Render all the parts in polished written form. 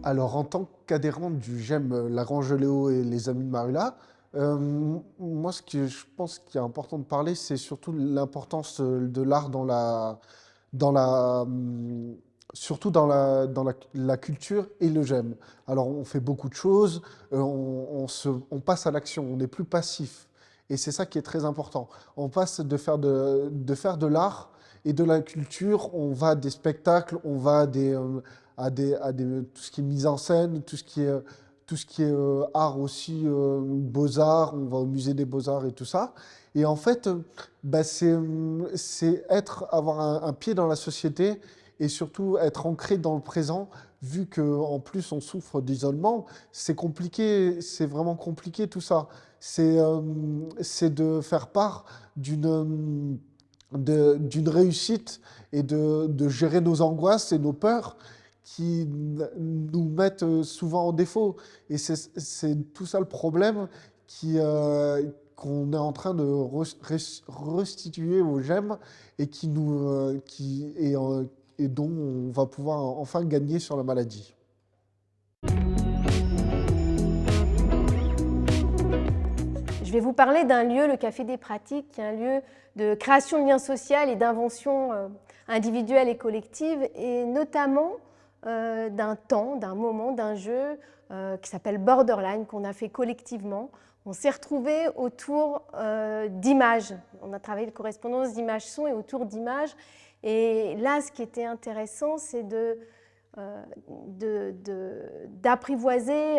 Alors, en tant qu'adhérent du GEM Lagrange-Léo et les Amis de Marula, moi, ce que je pense qu'il est important de parler, c'est surtout l'importance de l'art dans la, surtout la culture et le GEM. Alors, on fait beaucoup de choses, on passe à l'action, on n'est plus passif. Et c'est ça qui est très important. On passe de faire de l'art et de la culture, on va à des spectacles, on va tout ce qui est mise en scène, tout ce qui est art aussi, beaux-arts, on va au musée des beaux-arts et tout ça. Et en fait, bah, avoir un pied dans la société et surtout être ancré dans le présent, vu qu'en plus on souffre d'isolement, c'est compliqué, c'est vraiment compliqué tout ça. C'est de faire part d'une réussite et de gérer nos angoisses et nos peurs qui nous mettent souvent en défaut. Et c'est tout ça le problème qu'on est en train de restituer aux gemmes et, et dont on va pouvoir enfin gagner sur la maladie. Je vais vous parler d'un lieu, le Café des Pratiques, qui est un lieu de création de liens sociaux et d'invention individuelle et collective, et notamment d'un moment, d'un jeu qui s'appelle Borderline, qu'on a fait collectivement. On s'est retrouvés autour d'images. On a travaillé de correspondance d'images-son et autour d'images. Et là, ce qui était intéressant, c'est d'apprivoiser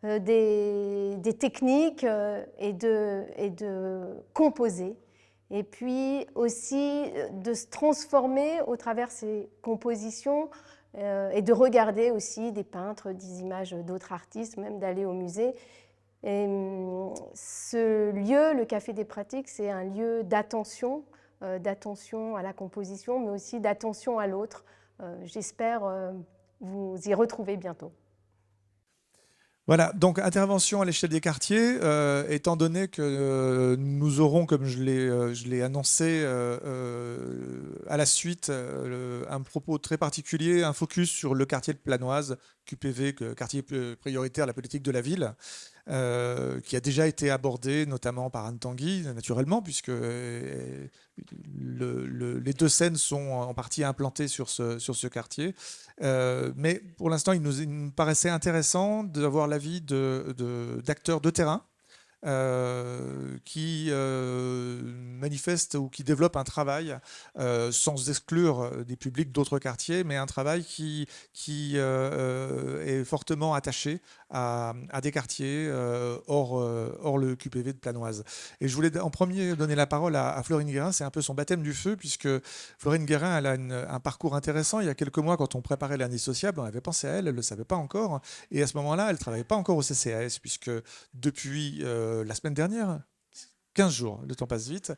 des techniques et de composer. Et puis aussi de se transformer au travers de ces compositions et de regarder aussi des peintres, des images d'autres artistes, même d'aller au musée. Et ce lieu, le Café des Pratiques, c'est un lieu d'attention à la composition, mais aussi d'attention à l'autre. J'espère vous y retrouver bientôt. Voilà, donc intervention à l'échelle des quartiers, étant donné que nous aurons, comme je l'ai annoncé à la suite, un propos très particulier, un focus sur le quartier de Planoise, QPV, quartier prioritaire de la politique de la ville, qui a déjà été abordé notamment par Anne Tanguy, naturellement, puisque les deux scènes sont en partie implantées sur ce quartier. Mais pour l'instant, il nous paraissait intéressant d'avoir l'avis d'acteurs de terrain qui manifestent ou qui développent un travail sans exclure des publics d'autres quartiers, mais un travail qui est fortement attaché à des quartiers hors le QPV de Planoise. Et je voulais en premier donner la parole à Florine Guérin. C'est un peu son baptême du feu, puisque Florine Guérin, elle a un parcours intéressant. Il y a quelques mois, quand on préparait l'année sociable, on avait pensé à elle, elle ne le savait pas encore. Et à ce moment-là, elle ne travaillait pas encore au CCAS, puisque depuis la semaine dernière, 15 jours, le temps passe vite.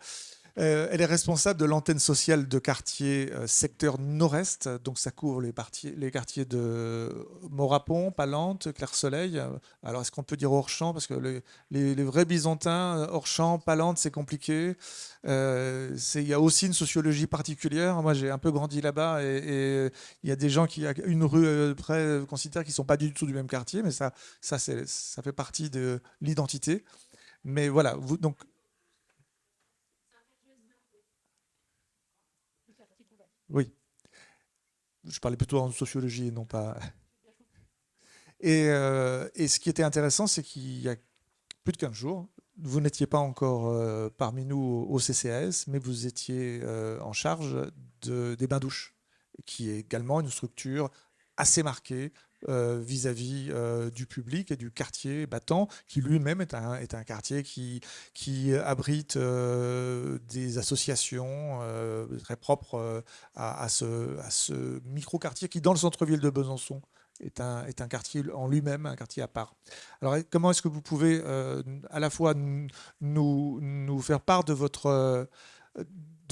Elle est responsable de l'antenne sociale de quartier secteur nord-est, donc ça couvre les quartiers de Morapon, Palante, Clair-Soleil. Alors est-ce qu'on peut dire Orchamps, parce que les vrais Byzantins, Orchamps, Palante, c'est compliqué. Il y a aussi une sociologie particulière. Moi, j'ai un peu grandi là-bas et il y a des gens qui, à une rue près, considèrent qu'ils ne sont pas du tout du même quartier, mais ça fait partie de l'identité. Mais voilà, donc oui, je parlais plutôt en sociologie et non pas. Et ce qui était intéressant, c'est qu'il y a plus de 15 jours, vous n'étiez pas encore parmi nous au CCAS, mais vous étiez en charge des bains-douches, qui est également une structure assez marquée vis-à-vis du public et du quartier battant, qui lui-même est un quartier qui abrite des associations très propres à ce micro-quartier qui, dans le centre-ville de Besançon, est un quartier en lui-même, un quartier à part. Alors, comment est-ce que vous pouvez à la fois nous faire part de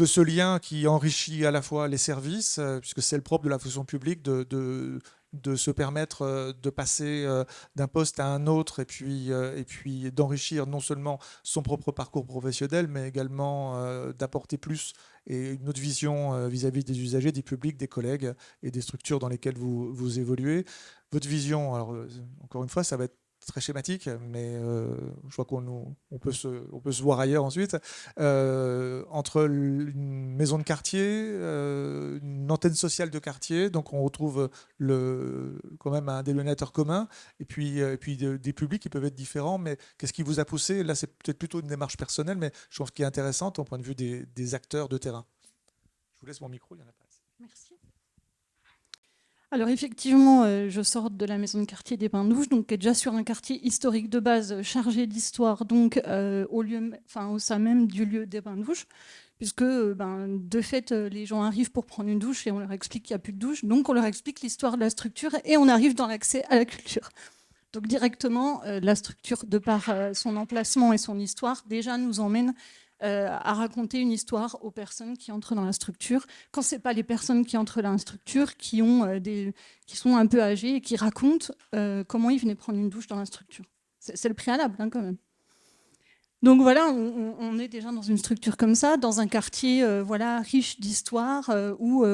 ce lien qui enrichit à la fois les services, puisque c'est le propre de la fonction publique de se permettre de passer d'un poste à un autre et puis d'enrichir non seulement son propre parcours professionnel, mais également d'apporter plus et une autre vision vis-à-vis des usagers, des publics, des collègues et des structures dans lesquelles vous évoluez. votre vision, alors encore une fois, ça va être très schématique, mais je vois on peut se voir ailleurs ensuite, entre une maison de quartier, une antenne sociale de quartier, donc on retrouve quand même un dénominateur commun, et puis des publics qui peuvent être différents, mais qu'est-ce qui vous a poussé? Là, c'est peut-être plutôt une démarche personnelle, mais je trouve qu'il est intéressante au point de vue des acteurs de terrain. Je vous laisse mon micro, il y en a pas assez. Merci. Alors effectivement, je sors de la maison de quartier des Bains-Douches, donc qui est déjà sur un quartier historique de base chargé d'histoire, donc au sein même du lieu des Bains-Douches, puisque de fait, les gens arrivent pour prendre une douche et on leur explique qu'il n'y a plus de douche, donc on leur explique l'histoire de la structure et on arrive dans l'accès à la culture. Donc directement, la structure, de par son emplacement et son histoire, déjà nous emmène à raconter une histoire aux personnes qui entrent dans la structure. Quand ce n'est pas les personnes qui entrent dans la structure, qui sont un peu âgées et qui racontent comment ils venaient prendre une douche dans la structure. C'est le préalable quand même. Donc voilà, on est déjà dans une structure comme ça, dans un quartier riche d'histoire, où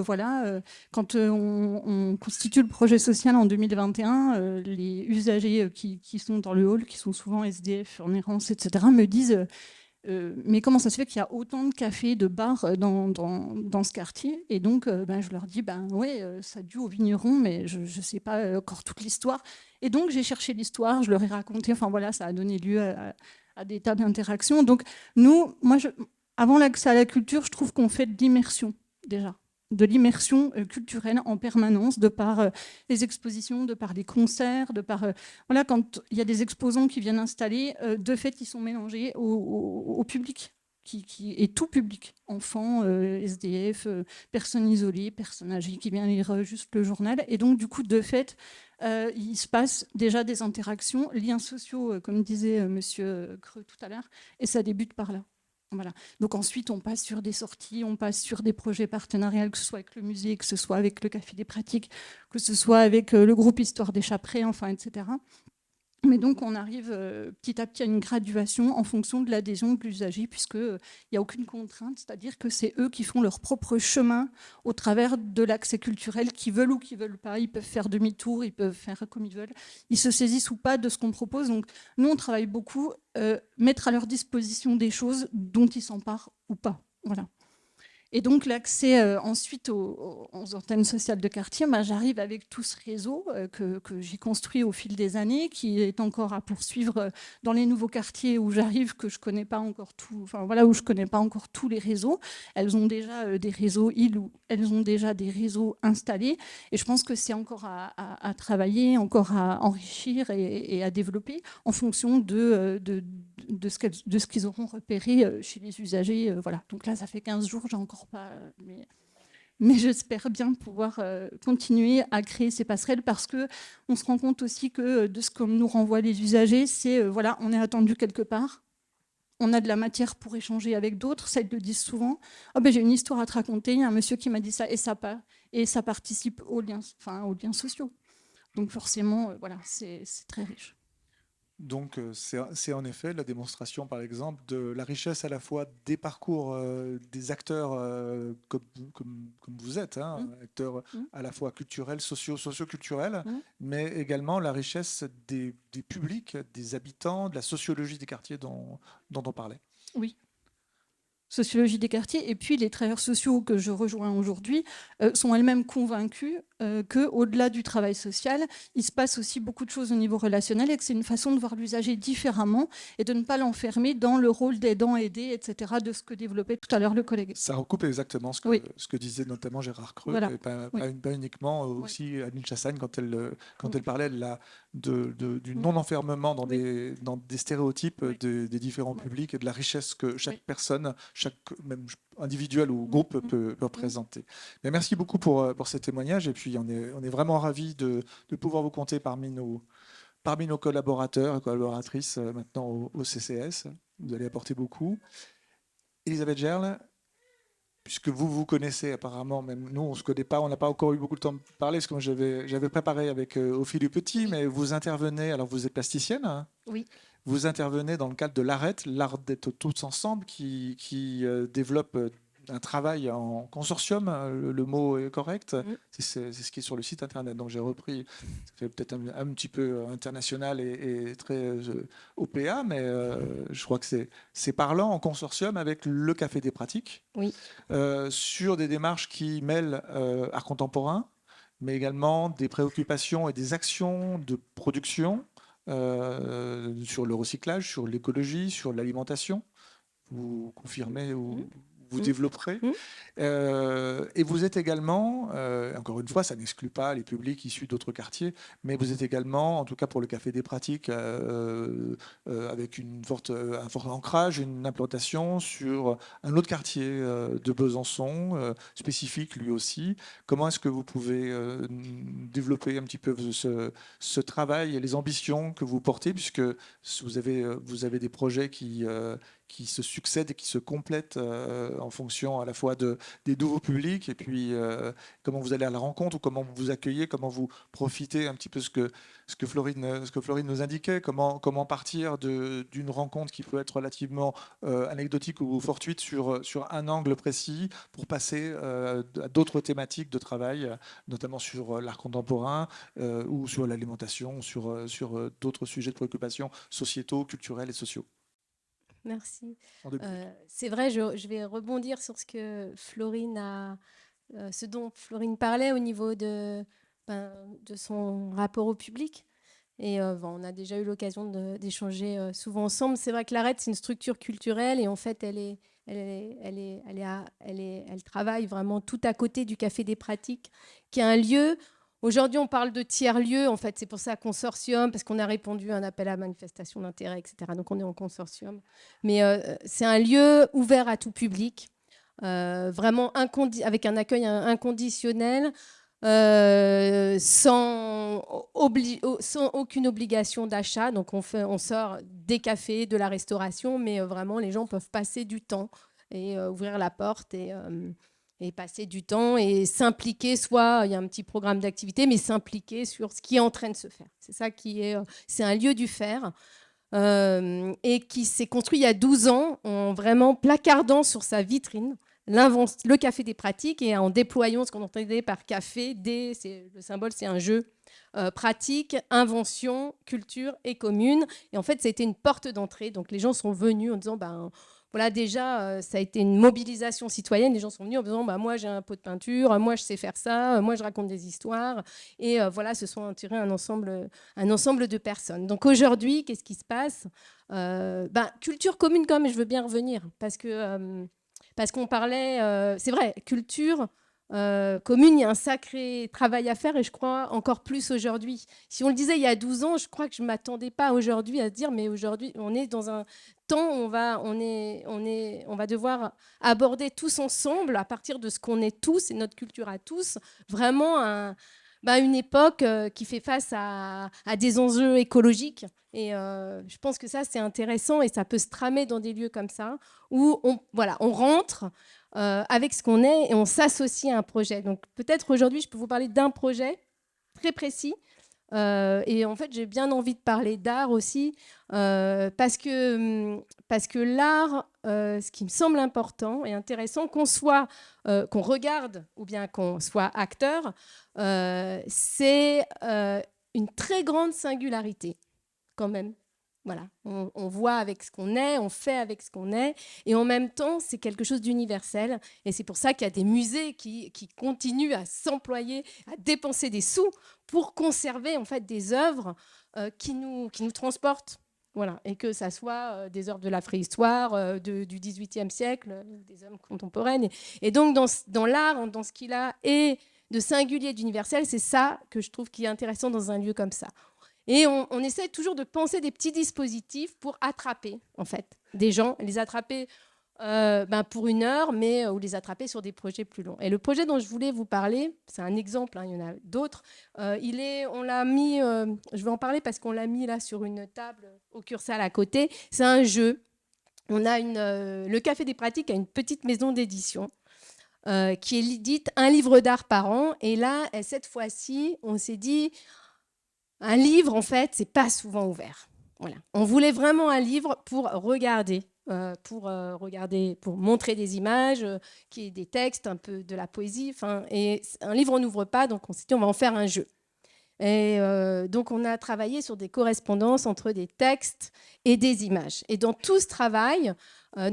quand on constitue le projet social en 2021, les usagers qui sont dans le hall, qui sont souvent SDF, en errance, etc., me disent mais comment ça se fait qu'il y a autant de cafés, de bars dans ce quartier? Et donc, je leur dis, ça a dû aux vignerons, mais je ne sais pas encore toute l'histoire. Et donc, j'ai cherché l'histoire, je leur ai raconté, ça a donné lieu à des tas d'interactions. Donc, avant l'accès à la culture, je trouve qu'on fait de l'immersion, déjà. De l'immersion culturelle en permanence, de par les expositions, de par les concerts, de par... quand il y a des exposants qui viennent installer, de fait, ils sont mélangés au public, et tout public, enfants, SDF, personnes isolées, personnes âgées qui viennent lire juste le journal. Et donc, du coup, de fait, il se passe déjà des interactions, liens sociaux, comme disait Monsieur Creux tout à l'heure, et ça débute par là. Voilà. Donc ensuite, on passe sur des sorties, on passe sur des projets partenariats, que ce soit avec le musée, que ce soit avec le Café des Pratiques, que ce soit avec le groupe Histoire des Chapperets, etc. Mais donc, on arrive petit à petit à une graduation en fonction de l'adhésion de l'usager, puisqu'il n'y a aucune contrainte, c'est-à-dire que c'est eux qui font leur propre chemin au travers de l'accès culturel, qu'ils veulent ou qu'ils ne veulent pas. Ils peuvent faire demi-tour, ils peuvent faire comme ils veulent. Ils se saisissent ou pas de ce qu'on propose. Donc, nous, on travaille beaucoup, mettre à leur disposition des choses dont ils s'emparent ou pas. Voilà. Et donc l'accès ensuite aux antennes sociales de quartier, j'arrive avec tout ce réseau que j'ai construit au fil des années, qui est encore à poursuivre dans les nouveaux quartiers où j'arrive, que je connais pas encore tout, où je connais pas encore tous les réseaux. Elles ont déjà des réseaux où elles ont déjà des réseaux installés, et je pense que c'est encore à travailler, encore à enrichir et à développer en fonction de ce qu'ils auront repéré chez les usagers. Voilà. Donc là, ça fait 15 jours, j'ai encore pas... Mais j'espère bien pouvoir continuer à créer ces passerelles, parce qu'on se rend compte aussi que de ce que nous renvoient les usagers, c'est on est attendu quelque part, on a de la matière pour échanger avec d'autres, ça ils le disent souvent. J'ai une histoire à te raconter, il y a un monsieur qui m'a dit ça, et ça participe aux liens sociaux. Donc forcément, c'est très riche. Donc, c'est en effet la démonstration, par exemple, de la richesse à la fois des parcours des acteurs comme vous êtes, acteurs à la fois culturels, socioculturels, mais également la richesse des publics, des habitants, de la sociologie des quartiers dont on parlait. Oui. Sociologie des quartiers, et puis les travailleurs sociaux que je rejoins aujourd'hui sont elles-mêmes convaincus qu'au-delà du travail social, il se passe aussi beaucoup de choses au niveau relationnel, et que c'est une façon de voir l'usager différemment et de ne pas l'enfermer dans le rôle d'aidant, aidé, etc., de ce que développait tout à l'heure le collègue. Ça recoupe exactement ce que disait notamment Gérard Creux, voilà. Et pas uniquement aussi Anil Chassagne quand elle parlait du non-enfermement dans des stéréotypes des différents publics et de la richesse que chaque personne, même individuel ou groupe peut représenter. Mais merci beaucoup pour ces témoignages, et puis on est vraiment ravis de pouvoir vous compter parmi nos collaborateurs et collaboratrices maintenant au CCS. Vous allez apporter beaucoup. Elisabeth Gerle, puisque vous connaissez apparemment, même nous on ne se connaît pas, on n'a pas encore eu beaucoup de temps de parler, parce que moi j'avais préparé avec Ophélie Petit, mais vous intervenez, alors vous êtes plasticienne, hein ? Oui. Vous intervenez dans le cadre de l'ARET, l'art d'être tous ensemble, qui développe un travail en consortium, le mot est correct, Mm. c'est ce qui est sur le site internet. Donc j'ai repris, ça fait peut-être un petit peu international et très OPA, mais je crois que c'est parlant en consortium avec le Café des Pratiques, Oui. sur des démarches qui mêlent art contemporain, mais également des préoccupations et des actions de production sur le recyclage, sur l'écologie, sur l'alimentation. Vous confirmez ou vous développerez. Et vous êtes également, encore une fois, ça n'exclut pas les publics issus d'autres quartiers, mais vous êtes également, en tout cas pour le Café des Pratiques, avec un fort ancrage, une implantation sur un autre quartier de Besançon, spécifique lui aussi. Comment est-ce que vous pouvez développer un petit peu ce travail et les ambitions que vous portez, puisque vous avez des projets qui se succèdent et qui se complètent en fonction à la fois des nouveaux publics et puis comment vous allez à la rencontre ou comment vous vous accueillez, comment vous profitez un petit peu ce que Florine nous indiquait, comment partir d'une rencontre qui peut être relativement anecdotique ou fortuite sur un angle précis pour passer à d'autres thématiques de travail, notamment sur l'art contemporain ou sur l'alimentation, sur d'autres sujets de préoccupation sociétaux, culturels et sociaux. Merci. C'est vrai, je vais rebondir sur ce dont Florine parlait au niveau de son rapport au public. Et on a déjà eu l'occasion d'échanger souvent ensemble. C'est vrai que l'ARED, c'est une structure culturelle et en fait, elle travaille vraiment tout à côté du Café des Pratiques, qui est un lieu. Aujourd'hui, on parle de tiers-lieu. En fait, c'est pour ça consortium, parce qu'on a répondu à un appel à manifestation d'intérêt, etc. Donc, on est en consortium. Mais c'est un lieu ouvert à tout public, vraiment avec un accueil inconditionnel, sans aucune obligation d'achat. Donc, on sort des cafés, de la restauration, mais vraiment, les gens peuvent passer du temps et ouvrir la porte et passer du temps et s'impliquer, soit il y a un petit programme d'activité, mais s'impliquer sur ce qui est en train de se faire. C'est ça c'est un lieu du faire et qui s'est construit il y a 12 ans en vraiment placardant sur sa vitrine le Café des Pratiques et en déployant ce qu'on entendait par café, le symbole, c'est un jeu. Pratique, invention, culture et commune. Et en fait, ça a été une porte d'entrée. Donc les gens sont venus en disant, voilà, déjà, ça a été une mobilisation citoyenne. Les gens sont venus en disant, moi, j'ai un pot de peinture, moi, je sais faire ça, moi, je raconte des histoires. Et voilà, se sont attirés un ensemble de personnes. Donc aujourd'hui, qu'est-ce qui se passe culture commune, quand même, je veux bien revenir. Parce qu'on parlait, c'est vrai, culture commune, il y a un sacré travail à faire et je crois encore plus aujourd'hui. Si on le disait il y a 12 ans, je crois que je ne m'attendais pas aujourd'hui à se dire, mais aujourd'hui, on est dans un temps où on va devoir aborder tous ensemble, à partir de ce qu'on est tous et notre culture à tous, vraiment une époque qui fait face à des enjeux écologiques. Et je pense que ça, c'est intéressant et ça peut se tramer dans des lieux comme ça, où on rentre avec ce qu'on est et on s'associe à un projet. Donc peut-être aujourd'hui, je peux vous parler d'un projet très précis. Et en fait, j'ai bien envie de parler d'art aussi, parce que l'art, ce qui me semble important et intéressant, qu'on regarde ou bien qu'on soit acteur, c'est une très grande singularité quand même. Voilà, on voit avec ce qu'on est, on fait avec ce qu'on est, et en même temps, c'est quelque chose d'universel. Et c'est pour ça qu'il y a des musées qui continuent à s'employer, à dépenser des sous pour conserver en fait des œuvres qui nous transportent. Voilà, et que ça soit des œuvres de la préhistoire, du XVIIIe siècle, des œuvres contemporaines. Et donc, dans l'art, dans ce qu'il a et de singulier, d'universel, c'est ça que je trouve qui est intéressant dans un lieu comme ça. Et on essaie toujours de penser des petits dispositifs pour attraper, en fait, des gens, les attraper pour une heure, ou les attraper sur des projets plus longs. Et le projet dont je voulais vous parler, c'est un exemple, il y en a d'autres, on l'a mis, je vais en parler parce qu'on l'a mis là sur une table au Cursal à côté, c'est un jeu. Le Café des Pratiques a une petite maison d'édition qui édite un livre d'art par an. Et là, cette fois-ci, on s'est dit... Un livre, en fait, c'est pas souvent ouvert. Voilà. On voulait vraiment un livre pour regarder regarder, pour montrer des images, qui est des textes, un peu de la poésie. Et un livre, on n'ouvre pas, donc on s'est dit on va en faire un jeu. Et donc on a travaillé sur des correspondances entre des textes et des images. Et dans tout ce travail,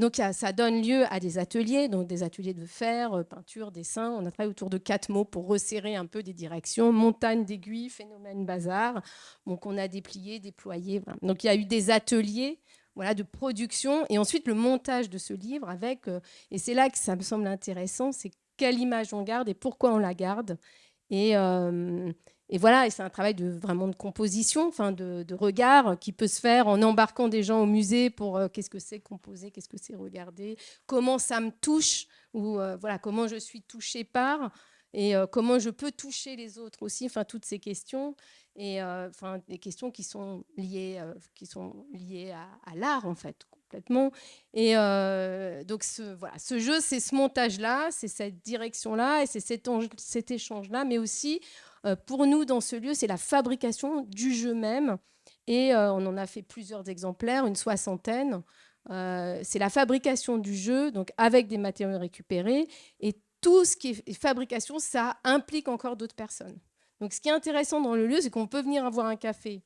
donc ça donne lieu à des ateliers, donc des ateliers de faire, peinture, dessin. On a travaillé autour de 4 mots pour resserrer un peu des directions: montagne d'aiguilles, phénomène bazar. Donc on a déplié, déployé. Voilà. Donc il y a eu des ateliers, voilà, de production, et ensuite le montage de ce livre avec. Et c'est là que ça me semble intéressant, c'est quelle image on garde et pourquoi on la garde. Et voilà, et c'est un travail vraiment de composition, de regard qui peut se faire en embarquant des gens au musée pour qu'est-ce que c'est composer, qu'est-ce que c'est regarder, comment ça me touche, ou voilà, comment je suis touchée par, et comment je peux toucher les autres aussi, toutes ces questions, et des questions qui sont liées à l'art, en fait, complètement. Et donc ce jeu, c'est ce montage-là, c'est cette direction-là, et c'est cet échange-là, mais aussi pour nous, dans ce lieu, c'est la fabrication du jeu même. Et on en a fait plusieurs exemplaires, une 60aine. C'est la fabrication du jeu, donc avec des matériaux récupérés. Et tout ce qui est fabrication, ça implique encore d'autres personnes. Donc ce qui est intéressant dans le lieu, c'est qu'on peut venir boire un café,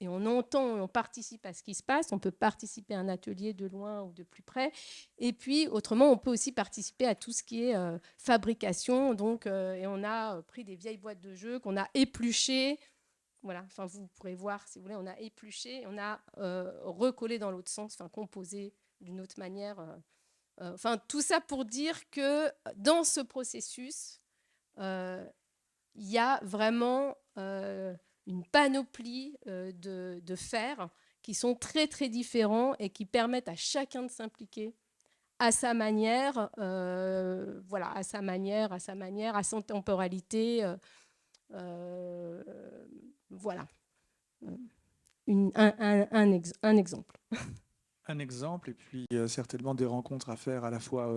et on entend, on participe à ce qui se passe. On peut participer à un atelier de loin ou de plus près. Et puis, autrement, on peut aussi participer à tout ce qui est fabrication. Donc, et on a pris des vieilles boîtes de jeux qu'on a épluchées. Voilà, vous pourrez voir, si vous voulez, on a épluché, on a recollé dans l'autre sens, composé d'une autre manière. Tout ça pour dire que dans ce processus, il y a vraiment une panoplie de faire qui sont très, très différents et qui permettent à chacun de s'impliquer à sa manière, à sa manière, à son temporalité. Voilà. Un exemple. Un exemple, et puis certainement des rencontres à faire à la fois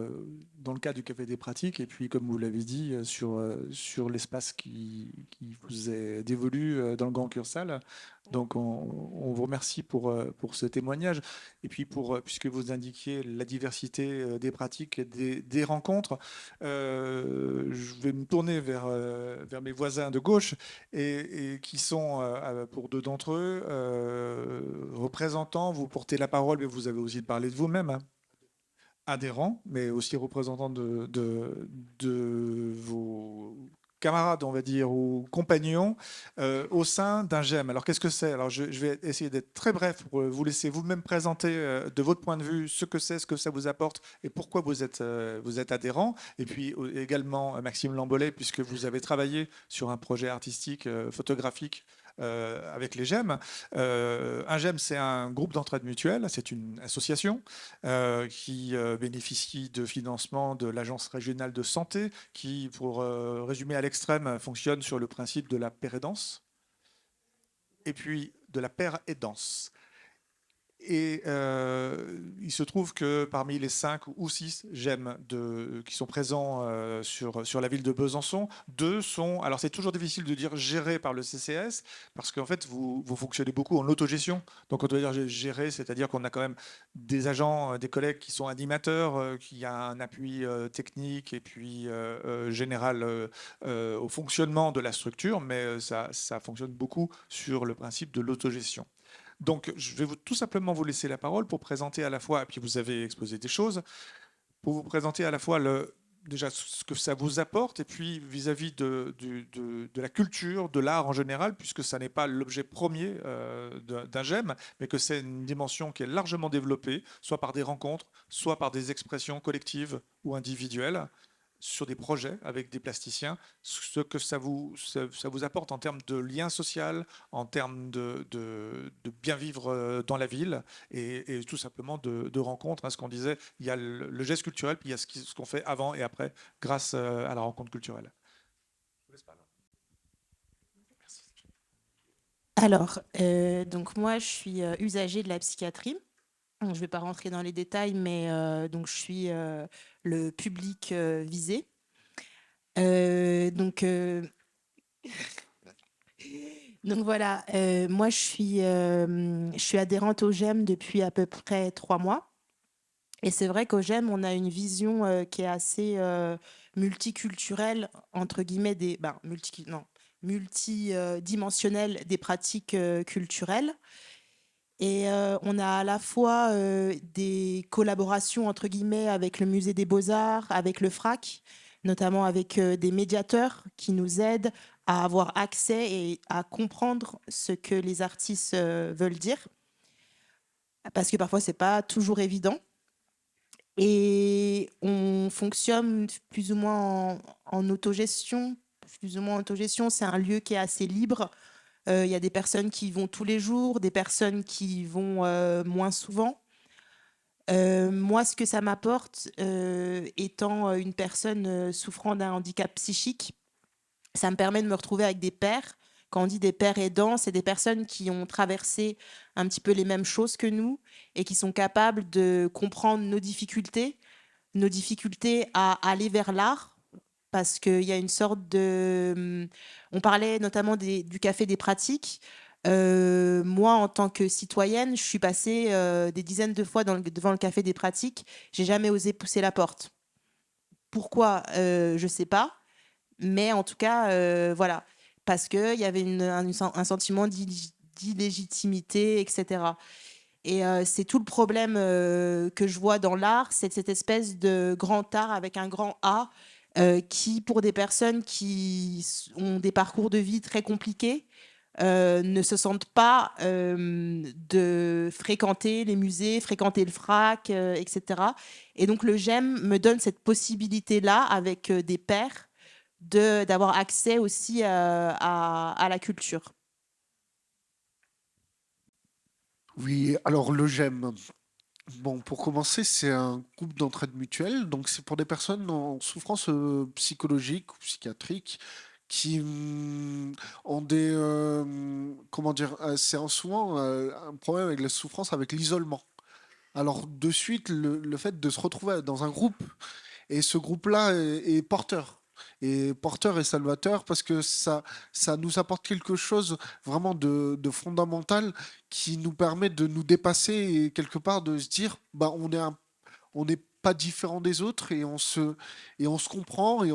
dans le cadre du Café des Pratiques, et puis, comme vous l'avez dit, sur l'espace qui vous est dévolu dans le Grand Cursal. Donc, on vous remercie pour ce témoignage. Et puis, puisque vous indiquiez la diversité des pratiques et des rencontres, je vais me tourner vers mes voisins de gauche, et qui sont, pour 2 d'entre eux, représentants. Vous portez la parole, mais vous avez aussi parlé de vous-même, hein. Adhérents, mais aussi représentants de vos camarades, on va dire, ou compagnons au sein d'un GEM. Alors, qu'est-ce que c'est? Alors, je vais essayer d'être très bref pour vous laisser vous-même présenter de votre point de vue ce que c'est, ce que ça vous apporte et pourquoi vous êtes adhérent. Et puis également Maxime Lambolet, puisque vous avez travaillé sur un projet artistique, photographique, avec les GEM. Un GEM, c'est un groupe d'entraide mutuelle, c'est une association qui bénéficie de financement de l'Agence régionale de santé, qui, pour résumer à l'extrême, fonctionne sur le principe de la paire-aidance, et puis de la paire-aidance. Et il se trouve que parmi les 5 ou 6 GEM qui sont présents sur la ville de Besançon, 2 sont, alors c'est toujours difficile de dire gérés par le CCS, parce qu'en fait vous fonctionnez beaucoup en autogestion. Donc on doit dire gérer, c'est-à-dire qu'on a quand même des agents, des collègues qui sont animateurs, qui a un appui technique et puis général au fonctionnement de la structure, mais ça fonctionne beaucoup sur le principe de l'autogestion. Donc, je vais tout simplement vous laisser la parole pour présenter à la fois, et puis vous avez exposé des choses, pour vous présenter à la fois déjà ce que ça vous apporte, et puis vis-à-vis de la culture, de l'art en général, puisque ça n'est pas l'objet premier d'un GEM, mais que c'est une dimension qui est largement développée, soit par des rencontres, soit par des expressions collectives ou individuelles, sur des projets avec des plasticiens, ce que ça vous apporte en termes de lien social, en termes de bien vivre dans la ville, et tout simplement de rencontres. Ce qu'on disait, il y a le geste culturel, puis il y a ce qu'on fait avant et après grâce à la rencontre culturelle. Je vous laisse parler. Merci. Alors, donc moi, je suis usagée de la psychiatrie. Je ne vais pas rentrer dans les détails, mais donc je suis le public visé. Donc voilà, moi je suis adhérente au GEM depuis à peu près 3 mois. Et c'est vrai qu'au GEM, on a une vision qui est assez multiculturelle, entre guillemets, multidimensionnelle des pratiques culturelles. Et on a à la fois des collaborations, entre guillemets, avec le Musée des Beaux-Arts, avec le FRAC, notamment avec des médiateurs qui nous aident à avoir accès et à comprendre ce que les artistes veulent dire, parce que parfois, c'est pas toujours évident. Et on fonctionne plus ou moins en autogestion. Plus ou moins en autogestion, c'est un lieu qui est assez libre. Il y a des personnes qui y vont tous les jours, des personnes qui y vont moins souvent. Moi, ce que ça m'apporte, étant une personne souffrant d'un handicap psychique, ça me permet de me retrouver avec des pairs. Quand on dit des pairs aidants, c'est des personnes qui ont traversé un petit peu les mêmes choses que nous et qui sont capables de comprendre nos difficultés à aller vers l'art, parce qu'il y a une sorte de... On parlait notamment du Café des pratiques. Moi, en tant que citoyenne, je suis passée des dizaines de fois devant le Café des pratiques. J'ai jamais osé pousser la porte. Pourquoi je sais pas. Mais en tout cas, voilà. Parce qu'il y avait un sentiment d'illégitimité, etc. Et c'est tout le problème que je vois dans l'art, c'est cette espèce de grand art avec un grand A, qui, pour des personnes qui ont des parcours de vie très compliqués, ne se sentent pas de fréquenter les musées, fréquenter le FRAC, etc. Et donc le GEM me donne cette possibilité-là, avec des pairs, d'avoir accès aussi à la culture. Oui, alors le GEM. Bon, pour commencer, c'est un groupe d'entraide mutuelle, donc c'est pour des personnes en souffrance psychologique ou psychiatrique qui ont des... comment dire, c'est souvent un problème avec la souffrance, avec l'isolement. Alors de suite, le fait de se retrouver dans un groupe, et ce groupe-là est porteur. Et porteur et salvateur parce que ça nous apporte quelque chose vraiment de fondamental qui nous permet de nous dépasser et quelque part de se dire bah, on n'est pas différent des autres et on se comprend et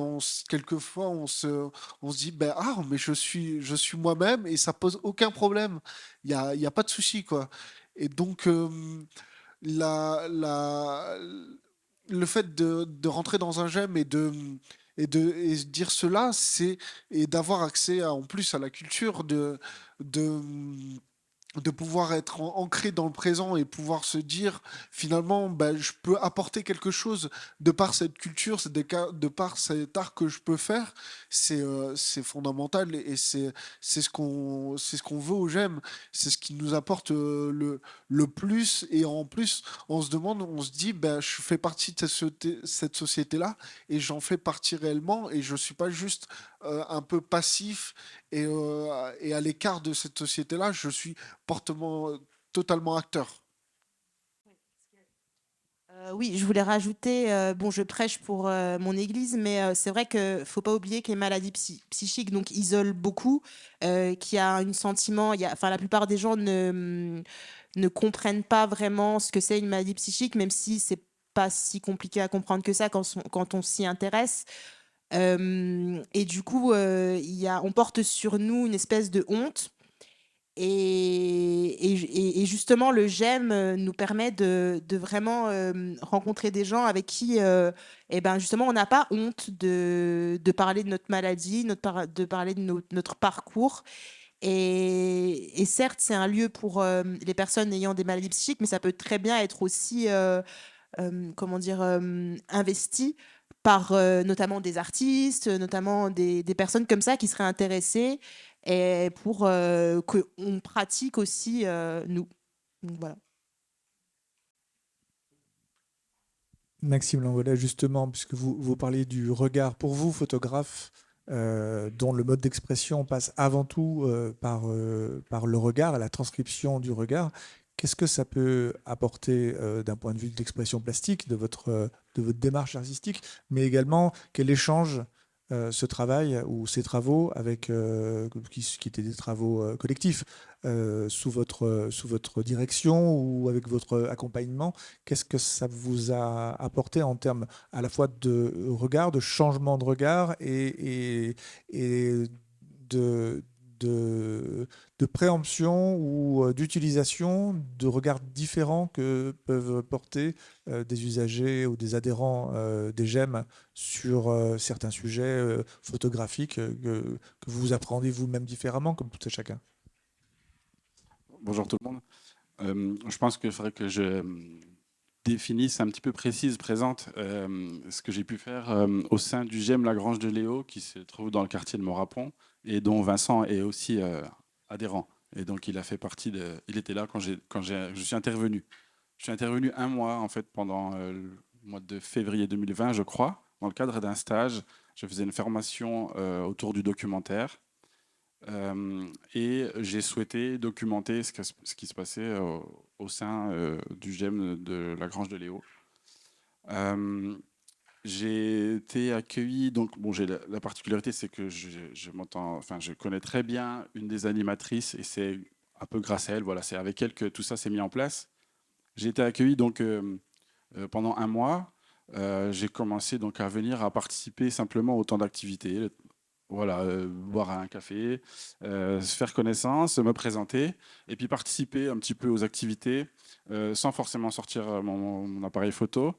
quelquefois on se dit bah, ah mais je suis moi-même et ça pose aucun problème. Il y a pas de souci quoi. Et donc la, le fait de rentrer dans un gemme et dire cela, c'est et d'avoir accès en plus à la culture de, de pouvoir être ancré dans le présent et pouvoir se dire finalement ben, je peux apporter quelque chose de par cette culture, de par cet art que je peux faire, c'est fondamental et c'est ce qu'on veut au GEM, c'est ce qui nous apporte le plus et en plus on se demande, on se dit ben, je fais partie de cette société-là et j'en fais partie réellement et je suis pas juste un peu passif et à l'écart de cette société-là, je suis totalement acteur. Oui, je voulais rajouter, bon, je prêche pour mon église, mais c'est vrai que faut pas oublier que les maladies psychiques donc isolent beaucoup, qu'il y a un sentiment, enfin la plupart des gens ne comprennent pas vraiment ce que c'est une maladie psychique, même si c'est pas si compliqué à comprendre que ça quand on s'y intéresse. Et du coup, on porte sur nous une espèce de honte. Et justement, le GEM nous permet de vraiment rencontrer des gens avec qui, eh ben, justement, on n'a pas honte de parler de notre maladie, de parler de notre parcours. Et certes, c'est un lieu pour les personnes ayant des maladies psychiques, mais ça peut très bien être aussi, comment dire, investi par notamment des artistes, notamment des personnes comme ça qui seraient intéressées et pour qu'on pratique aussi nous. Donc, voilà. Maxime Langola, justement, puisque vous parlez du regard, pour vous, photographe, dont le mode d'expression passe avant tout par le regard, la transcription du regard, qu'est-ce que ça peut apporter d'un point de vue d'expression plastique, de votre démarche artistique, mais également quel échange ce travail ou ces travaux qui étaient des travaux collectifs sous votre direction ou avec votre accompagnement. Qu'est-ce que ça vous a apporté en termes à la fois de regard, de changement de regard et de, de préemption ou d'utilisation de regards différents que peuvent porter des usagers ou des adhérents des GEM sur certains sujets photographiques que vous appréhendez vous-même différemment, comme tout à chacun. Bonjour tout le monde. Je pense qu'il faudrait que je définisse un petit peu précise, présente ce que j'ai pu faire au sein du GEM La Grange de Léo, qui se trouve dans le quartier de Morapon, et dont Vincent est aussi adhérent. Et donc il a fait partie de... Il était là quand je suis intervenu. Je suis intervenu un mois en fait pendant le mois de février 2020, je crois, dans le cadre d'un stage. Je faisais une formation autour du documentaire. Et j'ai souhaité documenter ce qui se passait au sein du GEM de la Grange de Léo. J'ai été accueilli, donc bon, j'ai la particularité, c'est que je connais très bien une des animatrices et c'est un peu grâce à elle, voilà, c'est avec elle que tout ça s'est mis en place. J'ai été accueilli donc pendant un mois. J'ai commencé donc à venir à participer simplement au temps d'activité. Voilà, boire un café, se faire connaissance, me présenter, et puis participer un petit peu aux activités sans forcément sortir mon appareil photo,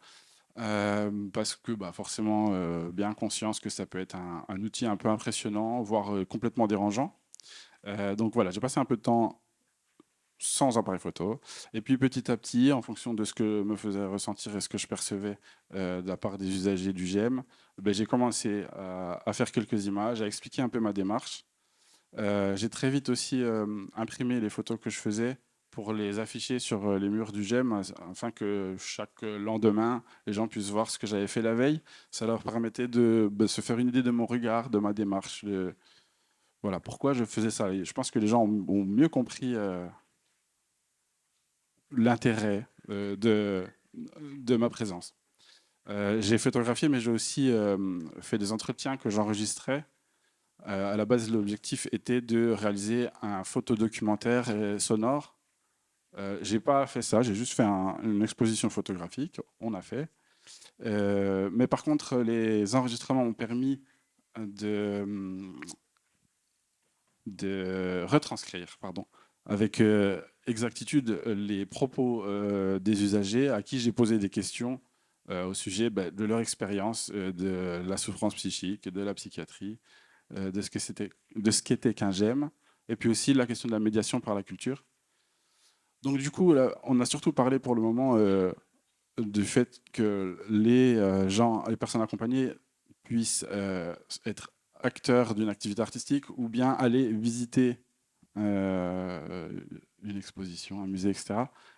parce que forcément bien conscience que ça peut être un outil un peu impressionnant, voire complètement dérangeant. Donc voilà, j'ai passé un peu de temps sans appareil photo. Et puis petit à petit, en fonction de ce que me faisait ressentir et ce que je percevais de la part des usagers du GEM, j'ai commencé à faire quelques images, à expliquer un peu ma démarche. J'ai très vite aussi imprimé les photos que je faisais pour les afficher sur les murs du GEM, afin que chaque lendemain, les gens puissent voir ce que j'avais fait la veille. Ça leur permettait de se faire une idée de mon regard, de ma démarche, voilà, pourquoi je faisais ça. Et je pense que les gens ont mieux compris l'intérêt de ma présence. J'ai photographié, mais j'ai aussi fait des entretiens que j'enregistrais. À la base, l'objectif était de réaliser un photodocumentaire sonore. J'ai pas fait ça, j'ai juste fait une exposition photographique, on a fait. Mais par contre, les enregistrements ont permis de retranscrire, pardon, avec exactitude les propos des usagers à qui j'ai posé des questions au sujet de leur expérience de la souffrance psychique, de la psychiatrie, de ce qu'était qu'un GEM, et puis aussi la question de la médiation par la culture. Donc du coup, là, on a surtout parlé pour le moment du fait que les les personnes accompagnées puissent être acteurs d'une activité artistique ou bien aller visiter une exposition, un musée, etc.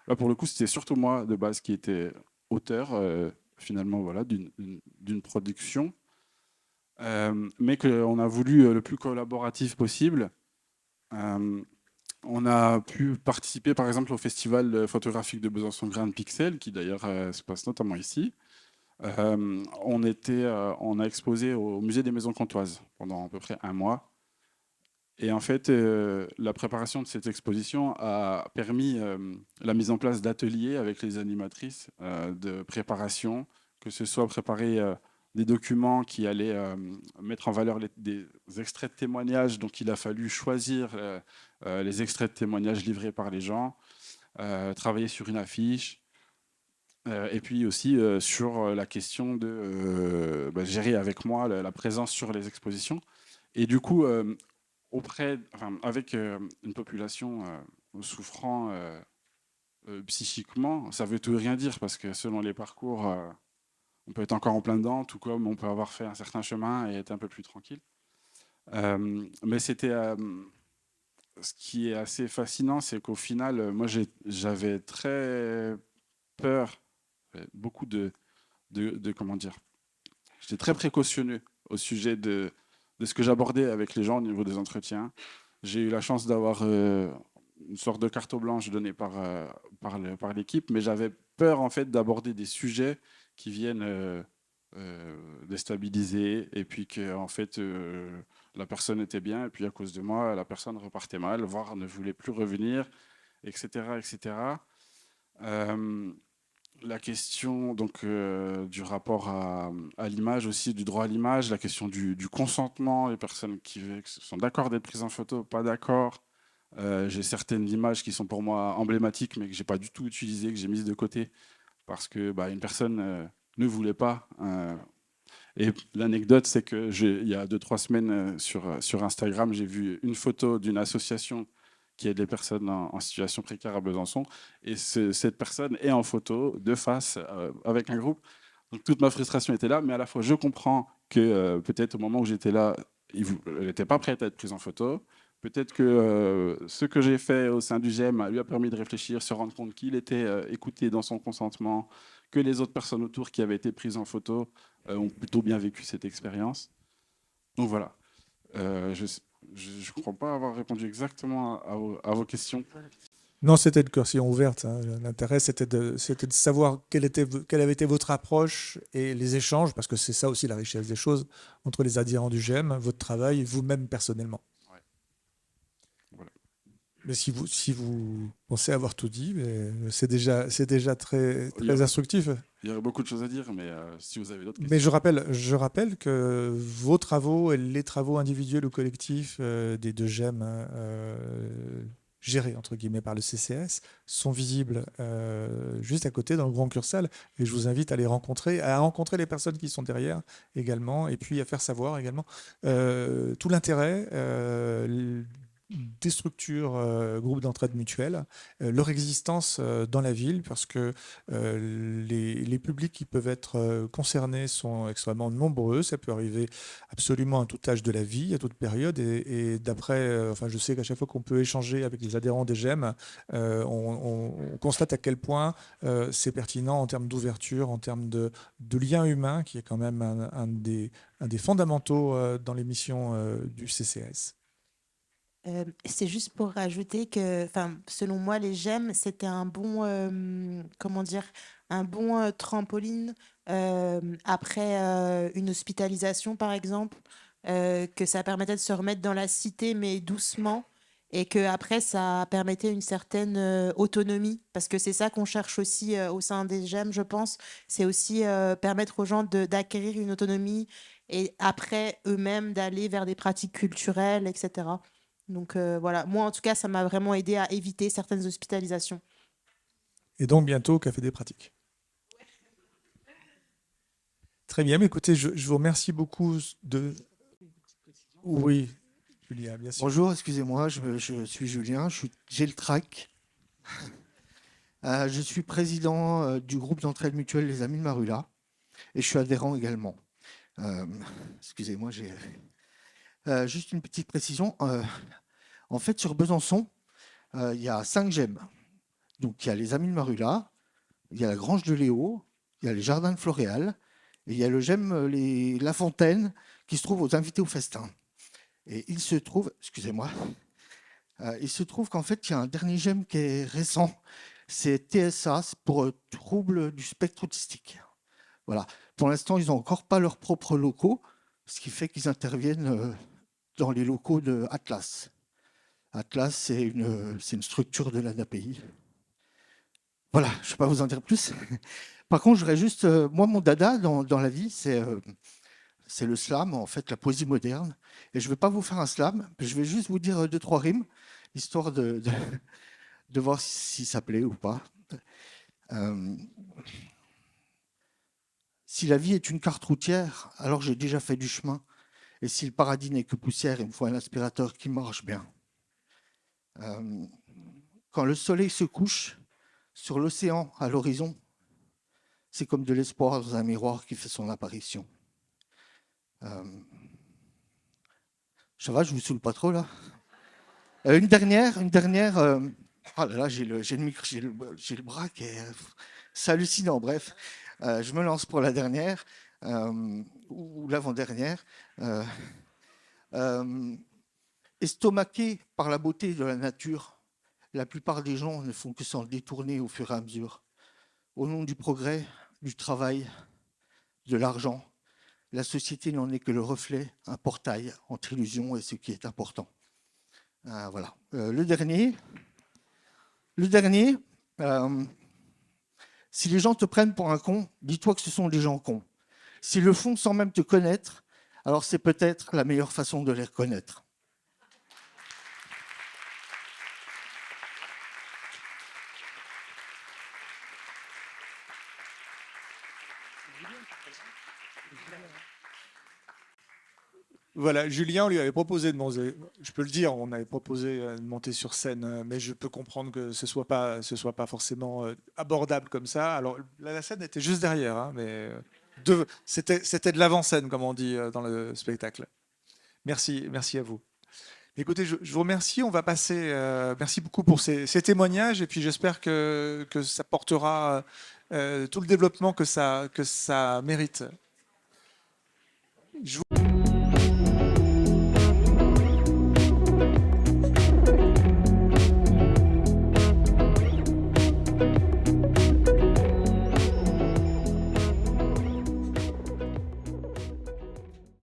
Là, pour le coup, c'était surtout moi de base qui était auteur, finalement, voilà, d'une production, mais qu'on a voulu le plus collaboratif possible. On a pu participer, par exemple, au festival photographique de Besançon Grain Pixel, qui d'ailleurs se passe notamment ici. On a exposé au musée des Maisons Comtoises pendant à peu près un mois. Et en fait, la préparation de cette exposition a permis la mise en place d'ateliers avec les animatrices de préparation, que ce soit préparer des documents qui allaient mettre en valeur des extraits de témoignages. Donc il a fallu choisir les extraits de témoignages livrés par les gens, travailler sur une affiche, et puis aussi sur la question de gérer avec moi la présence sur les expositions. Et du coup, avec une population souffrant psychiquement, ça veut tout et rien dire, parce que selon les parcours, on peut être encore en plein dedans, tout comme on peut avoir fait un certain chemin et être un peu plus tranquille. Mais ce qui est assez fascinant, c'est qu'au final, moi j'avais très peur, beaucoup comment dire, j'étais très précautionneux au sujet de ce que j'abordais avec les gens au niveau des entretiens. J'ai eu la chance d'avoir une sorte de carte blanche donnée par l'équipe, mais j'avais peur en fait d'aborder des sujets qui viennent déstabilisé, et puis que en fait la personne était bien, et puis à cause de moi, la personne repartait mal, voire ne voulait plus revenir, etc., etc. Euh, la question donc du rapport à l'image aussi, du droit à l'image, la question du consentement, les personnes qui sont d'accord d'être prises en photo, pas d'accord. J'ai certaines images qui sont pour moi emblématiques, mais que j'ai pas du tout utilisées, que j'ai mises de côté parce que une personne ne voulait pas. Et l'anecdote, c'est que il y a 2-3 semaines sur Instagram, j'ai vu une photo d'une association qui aide les personnes en situation précaire à Besançon. Et cette personne est en photo, de face, avec un groupe. Donc toute ma frustration était là, mais à la fois, je comprends que peut-être au moment où j'étais là, elle n'était pas prête à être prise en photo. Peut-être que ce que j'ai fait au sein du GEM lui a permis de réfléchir, se rendre compte qu'il était écouté dans son consentement, que les autres personnes autour qui avaient été prises en photo ont plutôt bien vécu cette expérience. Donc voilà. Je ne crois pas avoir répondu exactement à vos questions. Non, c'était une question ouverte, hein. L'intérêt, c'était de savoir quelle avait été votre approche et les échanges, parce que c'est ça aussi la richesse des choses, entre les adhérents du GEM, votre travail et vous-même personnellement. Ouais. Voilà. Mais si vous pensez avoir tout dit, c'est déjà très, Il y très a- instructif. Il y aurait beaucoup de choses à dire, mais si vous avez d'autres Mais questions. je rappelle que vos travaux et les travaux individuels ou collectifs des deux GEM gérés entre guillemets par le CCS sont visibles juste à côté dans le Grand Cursal. Et je vous invite à rencontrer les personnes qui sont derrière également, et puis à faire savoir également tout l'intérêt des structures, groupes d'entraide mutuelle, leur existence dans la ville, parce que les publics qui peuvent être concernés sont extrêmement nombreux. Ça peut arriver absolument à tout âge de la vie, à toute période. Et d'après, enfin, je sais qu'à chaque fois qu'on peut échanger avec les adhérents des GEM, on constate à quel point c'est pertinent en termes d'ouverture, en termes de lien humain, qui est quand même un des fondamentaux dans les missions du CCS. C'est juste pour rajouter que, enfin, selon moi, les GEM, c'était un bon, comment dire, un bon trampoline après une hospitalisation, par exemple, que ça permettait de se remettre dans la cité, mais doucement, et que après ça permettait une certaine autonomie, parce que c'est ça qu'on cherche aussi au sein des GEM, je pense, c'est aussi permettre aux gens d'acquérir une autonomie et après eux-mêmes d'aller vers des pratiques culturelles, etc. Donc voilà, moi en tout cas, ça m'a vraiment aidé à éviter certaines hospitalisations. Et donc bientôt, Café des pratiques. Très bien, mais écoutez, je vous remercie beaucoup de... Oui, Julia, bien sûr. Bonjour, excusez-moi, je suis Julien, j'ai le trac. Je suis président du groupe d'entraide mutuelle Les Amis de Marula et je suis adhérent également. Euh, excusez-moi, j'ai juste une petite précision. En fait, sur Besançon, il y a 5 GEM. Donc, il y a les Amis de Marula, il y a la Grange de Léo, il y a les Jardins de Floréal et il y a le GEM La Fontaine qui se trouve aux invités au festin. Et il se trouve, excusez-moi, il se trouve qu'en fait, il y a un dernier GEM qui est récent, c'est TSA, c'est pour troubles du spectre autistique. Voilà. Pour l'instant, ils n'ont encore pas leurs propres locaux, ce qui fait qu'ils interviennent dans les locaux de Atlas. Atlas, c'est une structure de l'ANAPI. Voilà, je ne vais pas vous en dire plus. Par contre, je voudrais juste, moi, mon dada dans la vie, c'est le slam, en fait, la poésie moderne. Et je ne vais pas vous faire un slam, je vais juste vous dire 2-3 rimes, histoire de voir si ça plaît ou pas. Si la vie est une carte routière, alors j'ai déjà fait du chemin. Et si le paradis n'est que poussière, il me faut un aspirateur qui marche bien. Quand le soleil se couche sur l'océan à l'horizon, c'est comme de l'espoir dans un miroir qui fait son apparition. Ça va, je vous saoule pas trop là. Une dernière. Oh là là, j'ai le bras qui est. C'est hallucinant. Bref, je me lance pour la dernière ou l'avant-dernière. Estomaqué par la beauté de la nature, la plupart des gens ne font que s'en détourner au fur et à mesure. Au nom du progrès, du travail, de l'argent. La société n'en est que le reflet, un portail entre illusion et ce qui est important. Voilà. Le dernier, si les gens te prennent pour un con, dis-toi que ce sont des gens cons. S'ils le font sans même te connaître, alors c'est peut-être la meilleure façon de les reconnaître. Voilà, Julien, on lui avait proposé de monter, je peux le dire, on avait proposé de monter sur scène, mais je peux comprendre que ce soit pas forcément abordable comme ça. Alors la scène était juste derrière, hein, mais c'était de l'avant-scène, comme on dit dans le spectacle. Merci à vous. Écoutez, je vous remercie. On va passer. Merci beaucoup pour ces témoignages, et puis j'espère que ça portera tout le développement que ça mérite. Je vous...